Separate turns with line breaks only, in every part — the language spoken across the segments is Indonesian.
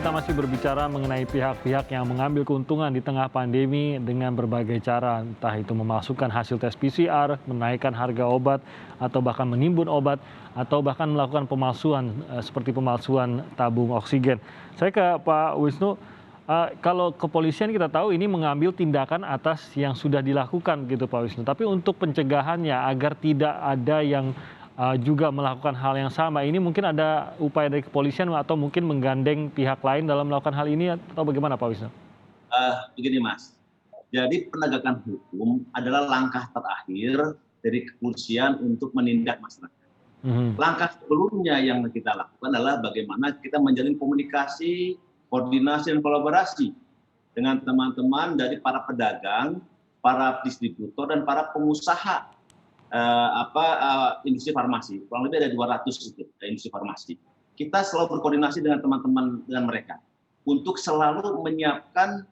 kita masih berbicara mengenai pihak-pihak yang mengambil keuntungan di tengah pandemi dengan berbagai cara, entah itu memasukkan hasil tes PCR, menaikkan harga obat, atau bahkan menimbun obat, atau bahkan melakukan pemalsuan seperti pemalsuan tabung oksigen. Saya ke Pak Wisnu, kalau kepolisian kita tahu ini mengambil tindakan atas yang sudah dilakukan gitu Pak Wisnu. Tapi untuk pencegahannya agar tidak ada yang juga melakukan hal yang sama. Ini mungkin ada upaya dari kepolisian atau mungkin menggandeng pihak lain dalam melakukan hal ini atau bagaimana Pak Wisnu?
Begini Mas, jadi penegakan hukum adalah langkah terakhir dari kepolisian untuk menindak masyarakat.
Mhm.
Langkah sebelumnya yang kita lakukan adalah bagaimana kita menjalin komunikasi, koordinasi, dan kolaborasi dengan teman-teman dari para pedagang, para distributor, dan para pengusaha industri farmasi. Kurang lebih ada 200 itu industri farmasi. Kita selalu berkoordinasi dengan teman-teman dengan mereka untuk selalu menyiapkan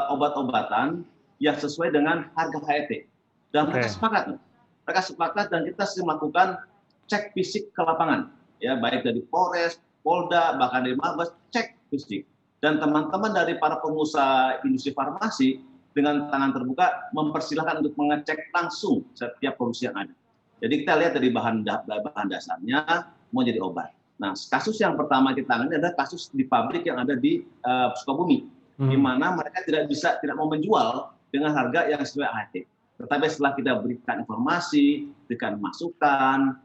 obat-obatan yang sesuai dengan harga HET. Dan mereka sepakat. Mereka sepakat dan kita sering melakukan cek fisik ke lapangan. Ya, baik dari Polres, Polda, bahkan dari Mabes, cek fisik. Dan teman-teman dari para pengusaha industri farmasi dengan tangan terbuka mempersilahkan untuk mengecek langsung setiap produksi yang ada. Jadi kita lihat dari bahan dasarnya mau jadi obat. Nah, kasus yang pertama kita tangani adalah kasus di pabrik yang ada di Sukabumi, di mana mereka tidak mau menjual dengan harga yang sesuai HT. Tetapi setelah kita berikan informasi, berikan masukan,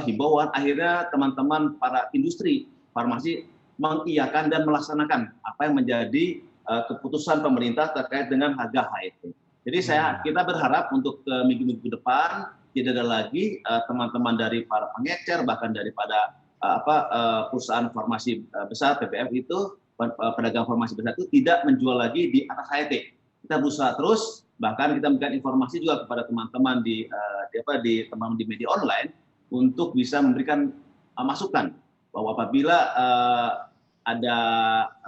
himbauan, akhirnya teman-teman para industri farmasi mengiyakan dan melaksanakan apa yang menjadi keputusan pemerintah terkait dengan harga HET. Jadi kita berharap untuk minggu-minggu depan tidak ada lagi teman-teman dari para pengecer, bahkan daripada perusahaan farmasi besar PPF itu, pedagang farmasi besar itu tidak menjual lagi di atas HET. Kita berusaha terus, bahkan kita memberikan informasi juga kepada teman-teman di media online untuk bisa memberikan masukan bahwa apabila ada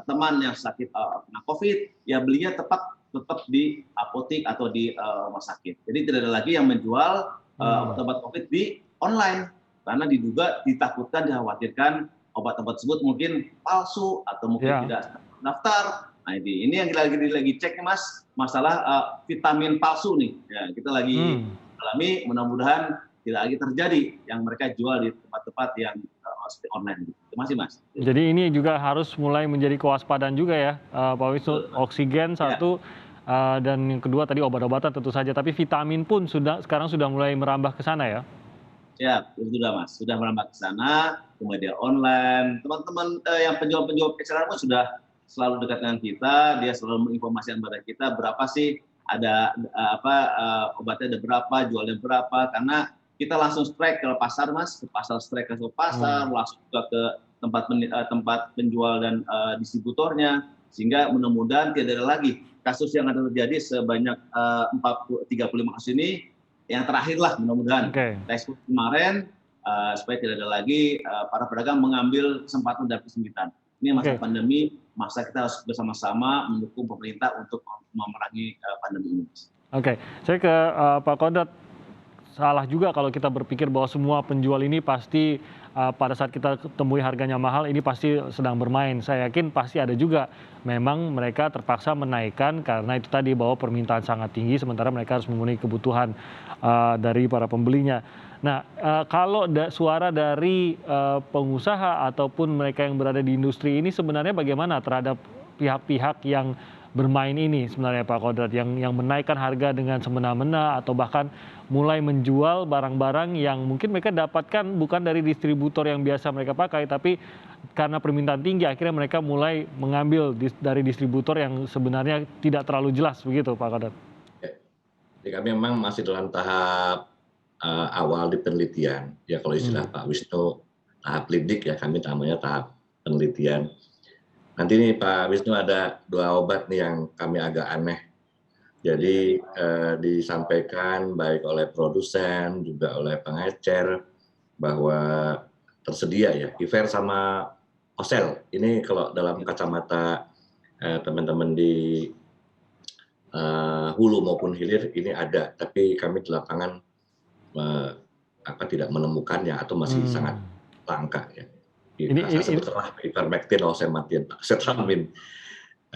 teman yang sakit kena COVID, ya belinya tetap di apotek atau di rumah sakit. Jadi tidak ada lagi yang menjual obat-obat COVID di online karena diduga ditakutkan, dikhawatirkan obat-obat tersebut mungkin palsu atau mungkin tidak terdaftar. Nah ini yang kita lagi cek nih Mas, masalah vitamin palsu nih. Ya, kita lagi alami, mudah-mudahan tidak lagi terjadi yang mereka jual di tempat-tempat yang online. Terima kasih Mas.
Jadi ini juga harus mulai menjadi kewaspadaan juga ya Pak Wisnu. Oksigen satu, dan yang kedua tadi obat-obatan tentu saja. Tapi vitamin pun sekarang sudah mulai merambah ke sana ya?
Ya, sudah Mas. Sudah merambah ke sana, ke media online. Teman-teman yang penjual-penjual eceran pun sudah selalu dekat dengan kita. Dia selalu menginformasikan kepada kita berapa sih ada obatnya ada berapa, jualnya berapa. Karena kita langsung strike ke pasar Mas, ke pasar strike ke pasar, langsung juga ke tempat penjual dan distributornya, sehingga mudah-mudahan tidak ada lagi kasus yang akan terjadi sebanyak 35 kasus ini. Yang terakhir lah mudah-mudahan ekspor kemarin, supaya tidak ada lagi para pedagang mengambil kesempatan dan kesempitan. Ini masa pandemi, masa kita harus bersama-sama mendukung pemerintah untuk memerangi pandemi ini.
Saya ke Pak Kodrat. Salah juga kalau kita berpikir bahwa semua penjual ini pasti pada saat kita temui harganya mahal ini pasti sedang bermain. Saya yakin pasti ada juga memang mereka terpaksa menaikkan karena itu tadi bahwa permintaan sangat tinggi sementara mereka harus memenuhi kebutuhan dari para pembelinya. Nah, kalau suara dari pengusaha ataupun mereka yang berada di industri ini sebenarnya bagaimana terhadap pihak-pihak yang bermain ini sebenarnya Pak Kodrat, yang menaikkan harga dengan semena-mena atau bahkan mulai menjual barang-barang yang mungkin mereka dapatkan bukan dari distributor yang biasa mereka pakai, tapi karena permintaan tinggi akhirnya mereka mulai mengambil dari distributor yang sebenarnya tidak terlalu jelas begitu Pak Kodrat.
Jadi kami memang masih dalam tahap awal di penelitian. Ya kalau istilah Pak Wisnu tahap lidik ya, kami namanya tahap penelitian. Nanti nih Pak Wisnu ada 2 obat nih yang kami agak aneh. Jadi disampaikan baik oleh produsen juga oleh pengecer bahwa tersedia ya Iver sama Osel. Ini kalau dalam kacamata teman-teman di hulu maupun hilir ini ada, tapi kami di lapangan tidak menemukannya atau masih sangat langka ya. Saya sebutlah ivermectin, osimertin, acetamin.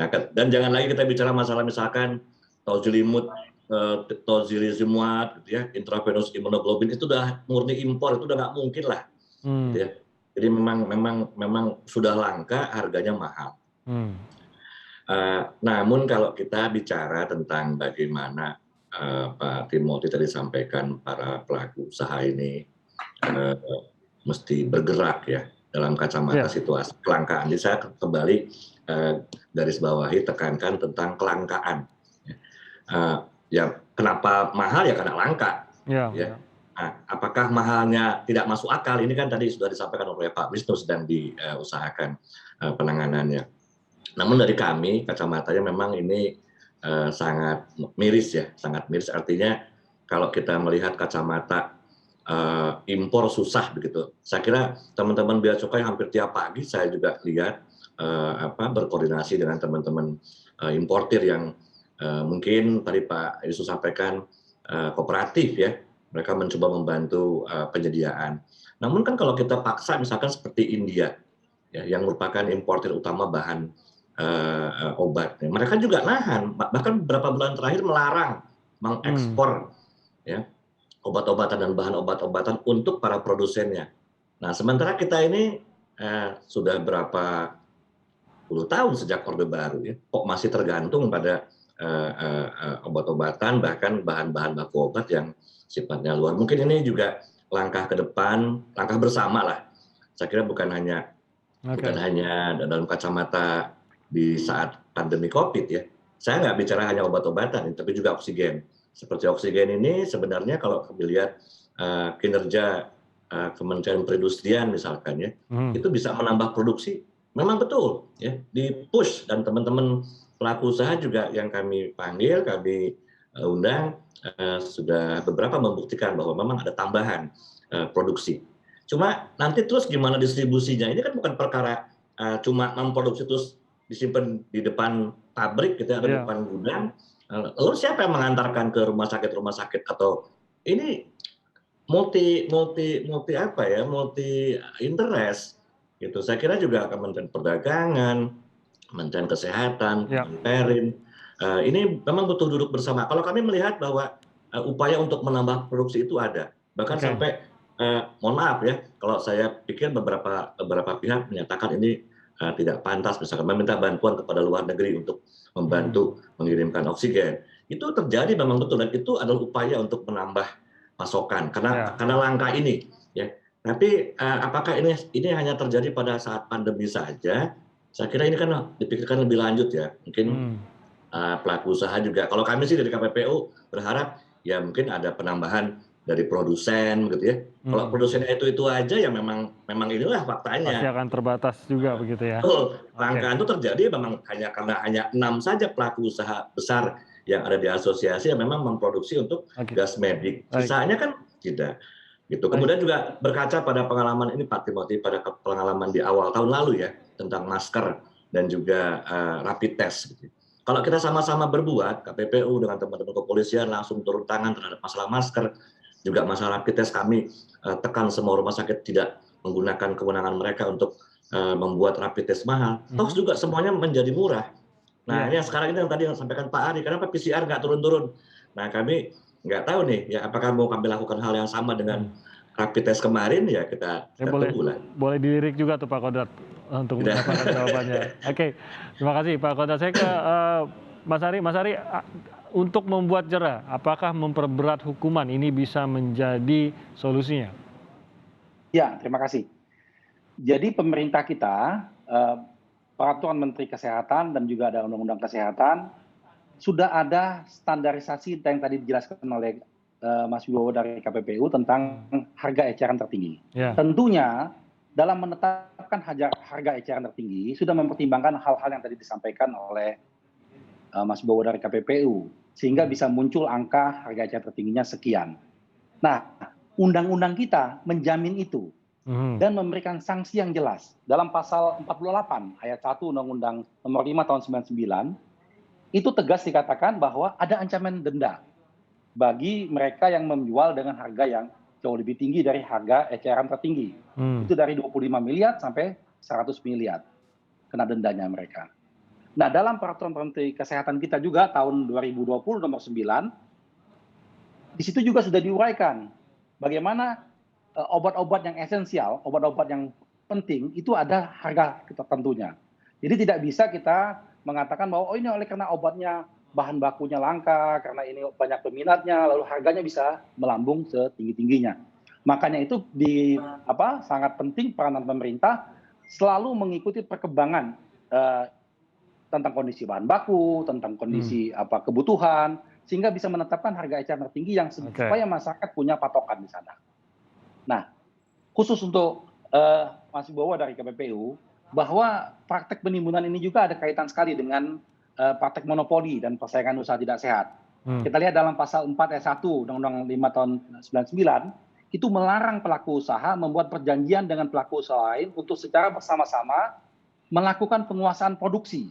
Nah, dan jangan lagi kita bicara masalah misalkan tozilimud, tocilizumab, gitu ya, intravenous immunoglobulin itu udah murni impor, itu udah nggak mungkin lah, gitu ya. Jadi memang sudah langka, harganya mahal. Namun kalau kita bicara tentang bagaimana Pak Timothy tadi sampaikan para pelaku usaha ini mesti bergerak ya dalam kacamata situasi kelangkaan. Jadi saya kembali garis bawahi tekankan tentang kelangkaan. Ya kenapa mahal ya karena langka. Ya. Nah, apakah mahalnya tidak masuk akal? Ini kan tadi sudah disampaikan oleh Pak Wisnu sedang diusahakan penanganannya. Namun dari kami kacamatanya memang ini sangat miris ya, sangat miris. Artinya kalau kita melihat kacamata impor susah begitu. Saya kira teman-teman bea cukai hampir tiap pagi saya juga lihat berkoordinasi dengan teman-teman importir yang mungkin tadi Pak Yusuf sampaikan kooperatif ya, mereka mencoba membantu penyediaan. Namun kan kalau kita paksa misalkan seperti India ya, yang merupakan importir utama bahan obat, mereka juga nahan, bahkan beberapa bulan terakhir melarang mengekspor ya obat-obatan dan bahan obat-obatan untuk para produsennya. Nah, sementara kita ini sudah berapa puluh tahun sejak Orde Baru ya, kok masih tergantung pada obat-obatan, bahkan bahan-bahan baku obat yang sifatnya luar. Mungkin ini juga langkah ke depan, langkah bersama lah. Saya kira bukan hanya dalam kacamata di saat pandemi COVID ya. Saya nggak bicara hanya obat-obatan, tapi juga oksigen. Seperti oksigen ini sebenarnya kalau dilihat kinerja Kementerian Perindustrian misalkan ya, itu bisa menambah produksi. Memang betul ya, di-push, dan teman-teman pelaku usaha juga yang kami panggil, kami undang sudah beberapa membuktikan bahwa memang ada tambahan produksi. Cuma nanti terus gimana distribusinya, ini kan bukan perkara cuma memproduksi terus disimpan di depan pabrik gitu, ada di depan gudang. Lalu siapa yang mengantarkan ke rumah sakit atau ini multi interest gitu. Saya kira juga Kementerian Perdagangan, Kementerian Kesehatan, Kemenperin, ini memang butuh duduk bersama. Kalau kami melihat bahwa upaya untuk menambah produksi itu ada, bahkan sampai mohon maaf ya, kalau saya pikir beberapa pihak menyatakan ini tidak pantas, misalkan meminta bantuan kepada luar negeri untuk membantu mengirimkan oksigen. Itu terjadi memang betul, dan itu adalah upaya untuk menambah pasokan karena langka ini ya. Tapi apakah ini hanya terjadi pada saat pandemi saja? Saya kira ini kan dipikirkan lebih lanjut ya. Mungkin pelaku usaha juga, kalau kami sih dari KPPU berharap ya mungkin ada penambahan dari produsen gitu ya. Kalau produsennya itu aja ya memang inilah faktanya.
Pasti akan terbatas juga begitu ya.
Kelangkaan itu terjadi memang karena hanya 6 saja pelaku usaha besar yang ada di asosiasi yang memang memproduksi untuk gas medik. Sisanya kan tidak. Gitu. Kemudian juga berkaca pada pengalaman ini Pak Timothy, pada pengalaman di awal tahun lalu ya tentang masker dan juga rapid test. Gitu. Kalau kita sama-sama berbuat, KPPU dengan teman-teman kepolisian langsung turun tangan terhadap masalah masker, juga masalah rapid test, kami tekan semua rumah sakit tidak menggunakan kewenangan mereka untuk membuat rapid test mahal. Toh juga semuanya menjadi murah. Nah ini yang sekarang ini yang tadi yang sampaikan Pak Ari, kenapa PCR nggak turun-turun? Nah kami nggak tahu nih, ya apakah mau kami lakukan hal yang sama dengan rapid test kemarin, ya kita tunggu lah.
Boleh dilirik juga tuh Pak Kodrat untuk mendapatkan jawabannya. Oke, terima kasih Pak Kodrat. Saya ke Mas Ari, untuk membuat jera, apakah memperberat hukuman ini bisa menjadi solusinya?
Ya, terima kasih. Jadi pemerintah kita, Peraturan Menteri Kesehatan dan juga ada Undang-Undang Kesehatan, sudah ada standarisasi yang tadi dijelaskan oleh Mas Wibowo dari KPPU tentang harga eceran tertinggi. Tentunya dalam menetapkan harga eceran tertinggi sudah mempertimbangkan hal-hal yang tadi disampaikan oleh Mas Wibowo dari KPPU, sehingga bisa muncul angka harga eceran tertingginya sekian. Nah, undang-undang kita menjamin itu dan memberikan sanksi yang jelas. Dalam pasal 48 ayat 1 Undang-Undang Nomor 5 Tahun 99, itu tegas dikatakan bahwa ada ancaman denda bagi mereka yang menjual dengan harga yang jauh lebih tinggi dari harga eceran tertinggi. Itu dari 25 miliar sampai 100 miliar kena dendanya mereka. Nah, dalam peraturan Menteri Kesehatan kita juga tahun 2020 nomor 9, di situ juga sudah diuraikan bagaimana obat-obat yang esensial, obat-obat yang penting itu ada harga tertentunya. Jadi tidak bisa kita mengatakan bahwa ini oleh karena obatnya bahan bakunya langka, karena ini banyak peminatnya, lalu harganya bisa melambung setinggi-tingginya. Makanya itu sangat penting peranan pemerintah selalu mengikuti perkembangan tentang kondisi bahan baku, tentang kondisi kebutuhan, sehingga bisa menetapkan harga eceran tertinggi yang supaya masyarakat punya patokan di sana. Nah, khusus untuk Mas Wibowo dari KPPU, bahwa praktek penimbunan ini juga ada kaitan sekali dengan praktek monopoli dan persaingan usaha tidak sehat. Kita lihat dalam pasal 4 ayat 1 Undang-Undang 5 tahun 99, itu melarang pelaku usaha membuat perjanjian dengan pelaku usaha lain untuk secara bersama-sama melakukan penguasaan produksi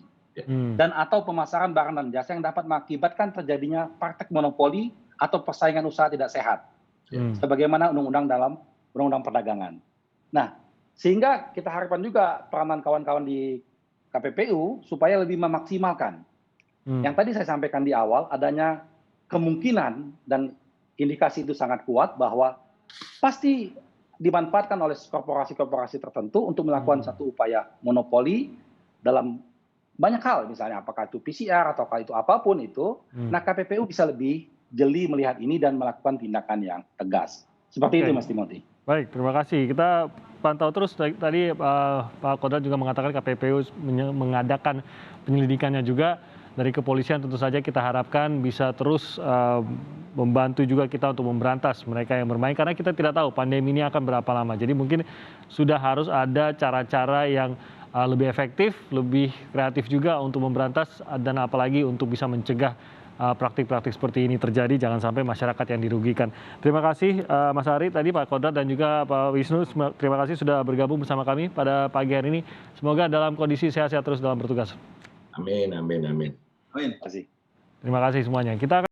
dan atau pemasaran barang dan jasa yang dapat mengakibatkan terjadinya praktek monopoli atau persaingan usaha tidak sehat. Sebagaimana undang-undang dalam Undang-Undang Perdagangan. Nah, sehingga kita harapkan juga peranan kawan-kawan di KPPU supaya lebih memaksimalkan. Yang tadi saya sampaikan di awal, adanya kemungkinan dan indikasi itu sangat kuat bahwa pasti dimanfaatkan oleh korporasi-korporasi tertentu untuk melakukan satu upaya monopoli dalam banyak hal, misalnya apakah itu PCR atau itu apapun itu. Nah, KPPU bisa lebih jeli melihat ini dan melakukan tindakan yang tegas. Seperti itu, Mas Timothy.
Baik, terima kasih. Kita pantau terus. Tadi Pak Kodrat juga mengatakan KPPU mengadakan penyelidikannya juga. Dari kepolisian tentu saja kita harapkan bisa terus membantu juga kita untuk memberantas mereka yang bermain. Karena kita tidak tahu pandemi ini akan berapa lama. Jadi mungkin sudah harus ada cara-cara yang lebih efektif, lebih kreatif juga untuk memberantas dan apalagi untuk bisa mencegah praktik-praktik seperti ini terjadi, jangan sampai masyarakat yang dirugikan. Terima kasih Mas Ari, tadi Pak Kodrat dan juga Pak Wisnu, terima kasih sudah bergabung bersama kami pada pagi hari ini. Semoga dalam kondisi sehat-sehat terus dalam bertugas.
Amin, amin, amin.
Amin.
Terima kasih.
Terima kasih semuanya. Kita